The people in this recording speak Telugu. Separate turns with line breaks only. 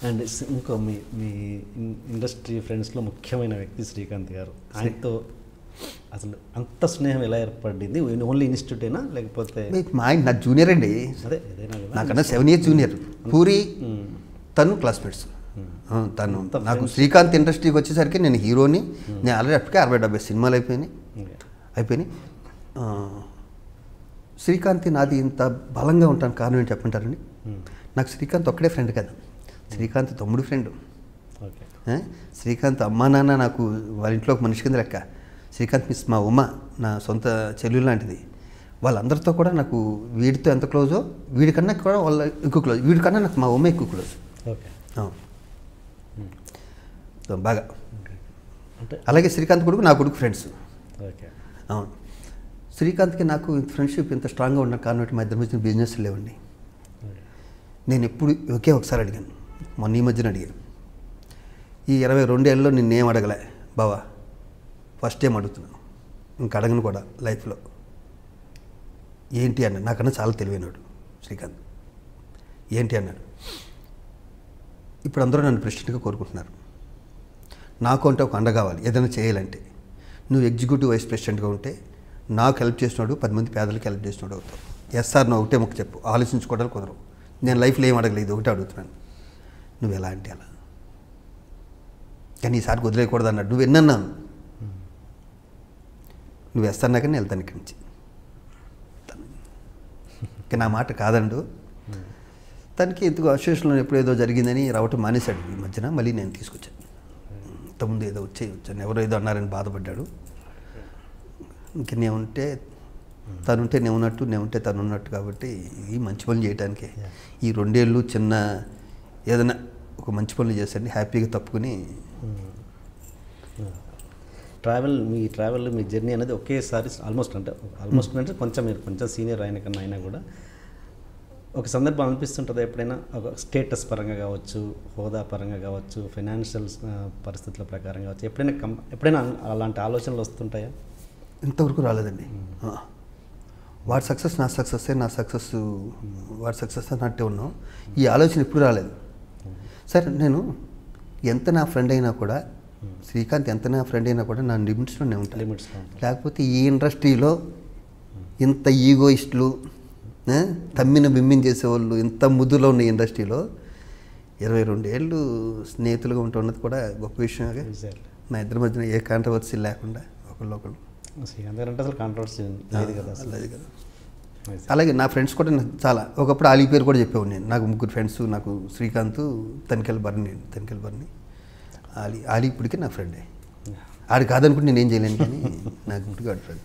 అండ్ ఇంకో మీ మీ ఇండస్ట్రీ ఫ్రెండ్స్లో ముఖ్యమైన వ్యక్తి శ్రీకాంత్ గారు. ఆయనతో అసలు అంత స్నేహం ఎలా ఏర్పడింది? ఓన్లీ ఇన్స్టిట్యూటేనా లేకపోతే?
మా ఆయన నా జూనియర్ అండి.
అదే ఏదైనా కదా,
నాకన్నా 7 years జూనియర్. పూరి తను క్లాస్మేట్స్. తను నాకు శ్రీకాంత్ ఇండస్ట్రీకి వచ్చేసరికి నేను హీరోని. నేను ఆల్రెడీ అప్పటికే 60-70 సినిమాలు అయిపోయినాయి. శ్రీకాంత్ నాది ఇంత బలంగా ఉంటాను కారణం ఏంటి చెప్పంటారండి? నాకు శ్రీకాంత్ ఒక్కడే ఫ్రెండ్ కదా, శ్రీకాంత్ తమ్ముడు ఫ్రెండ్. శ్రీకాంత్ అమ్మా నాన్న నాకు వాళ్ళ ఇంట్లో ఒక మనిషి కింద లెక్క. శ్రీకాంత్ మిస్ మా ఉమ్మ నా సొంత చెల్లెలు లాంటిది. వాళ్ళందరితో కూడా నాకు వీడితో ఎంత క్లోజో వీడికన్నా కూడా వాళ్ళ ఎక్కువ క్లోజ్. వీడికన్నా నాకు మా ఉమ్మ ఎక్కువ క్లోజ్. బాగా. అలాగే శ్రీకాంత్ కొడుకు నా కొడుకు ఫ్రెండ్స్. అవును. శ్రీకాంత్కి నాకు ఫ్రెండ్షిప్ ఇంత స్ట్రాంగ్గా ఉన్న కారణం మా ఇద్దరి మధ్యన బిజినెస్ లేవండి. నేను ఎప్పుడు ఒకే ఒకసారి అడిగాను, మొన్న ఈ మధ్యన అడిగాను. ఈ 22 ఏళ్ళలో నిన్నేం అడగలే బావా, ఫస్ట్ టైం అడుగుతున్నాను, ఇంక అడగను కూడా లైఫ్లో. ఏంటి అన్నాడు. నాకన్నా చాలా తెలివైనవాడు శ్రీకాంత్. ఏంటి అన్నాడు, ఇప్పుడు అందరూ నన్ను ప్రెసిడెంట్గా కోరుకుంటున్నారు. నాకు అంటే ఒక అండ కావాలి ఏదైనా చేయాలంటే. నువ్వు ఎగ్జిక్యూటివ్ వైస్ ప్రెసిడెంట్గా ఉంటే నాకు హెల్ప్ చేసినాడు 10 మంది పేదలకు హెల్ప్ చేసినాడు అవుతావు. ఎస్ఆర్ నువ్వు ఒకటే మొక్క చెప్పు, ఆలోచించుకోవడానికి కుదరవు. నేను లైఫ్లో ఏం అడగలేదు, ఒకటే అడుగుతున్నాను. నువ్వు ఎలా అంటే అలా, కానీ ఈసారి వదిలేయకూడదు అన్నాడు. నువ్వు ఎన్నన్నాను, నువ్వు వేస్తాను కానీ వెళ్తాను ఇక్కడి నుంచి. ఇంకా నా మాట కాదండు. తనకి ఎందుకు అసోసియేషన్లో ఎప్పుడు ఏదో జరిగిందని రావటం మానేశాడు ఈ మధ్యన. మళ్ళీ నేను తీసుకొచ్చాను. ఇంతకుముందు ఏదో వచ్చాను, ఎవరో ఏదో అన్నారని బాధపడ్డాడు. ఇంక నేనుంటే తనుంటే నేనున్నట్టు, నేనుంటే తను ఉన్నట్టు. కాబట్టి ఈ మంచి పనులు చేయడానికే ఈ 2 ఏళ్ళు చిన్న ఏదైనా ఒక మంచి పనులు చేశాను, హ్యాపీగా తప్పుకుని.
ట్రావెల్ మీ జర్నీ అనేది ఒకేసారి ఆల్మోస్ట్ అంటే కొంచెం మీరు కొంచెం సీనియర్ అయిన కన్నా అయినా కూడా ఒక సందర్భం అనిపిస్తుంటుంది ఎప్పుడైనా, ఒక స్టేటస్ పరంగా కావచ్చు, హోదా పరంగా కావచ్చు, ఫైనాన్షియల్ పరిస్థితుల ప్రకారం కావచ్చు, ఎప్పుడైనా అలాంటి ఆలోచనలు వస్తుంటాయా?
ఇంతవరకు రాలేదండి. వాడి సక్సెస్ నా సక్సెస్, నా సక్సెస్ వాడి సక్సెస్ అన్నట్టే ఉన్నాం. ఈ ఆలోచన ఎప్పుడు రాలేదు. సరే, నేను ఎంత నా ఫ్రెండ్ అయినా కూడా, శ్రీకాంత్ ఎంత నా ఫ్రెండ్ అయినా కూడా నా లిమిట్స్లోనే ఉంటాను. లేకపోతే ఈ ఇండస్ట్రీలో ఇంత ఈగోయిస్టులు, తమ్మిన బిమ్మిన చేసేవాళ్ళు ఇంత ముద్దులో ఉన్న ఇండస్ట్రీలో 22 ఏళ్ళు స్నేహితులుగా ఉంటున్నది కూడా గొప్ప విషయమే. నా ఇద్దరి మధ్యన ఏ కాంట్రవర్సీ లేకుండా ఒకళ్ళు
శ్రీకాంత్ గారు అంటే అసలు కాంట్రవర్సీ లేదు కదా.
లేదు కదా. అలాగే నా ఫ్రెండ్స్ కూడా నాకు చాలా, ఒకప్పుడు ఆలీ పేరు కూడా చెప్పేవాడు నేను. నాకు 3 ఫ్రెండ్స్, నాకు శ్రీకాంత్, తనికెళ్ళ బర్ని. ఆలీ ఇప్పటికీ నా ఫ్రెండే. ఆడి కాదనుకుంటే నేను ఏం చేయలేను, కానీ నాకు ఇప్పటికీ వాడి ఫ్రెండ్.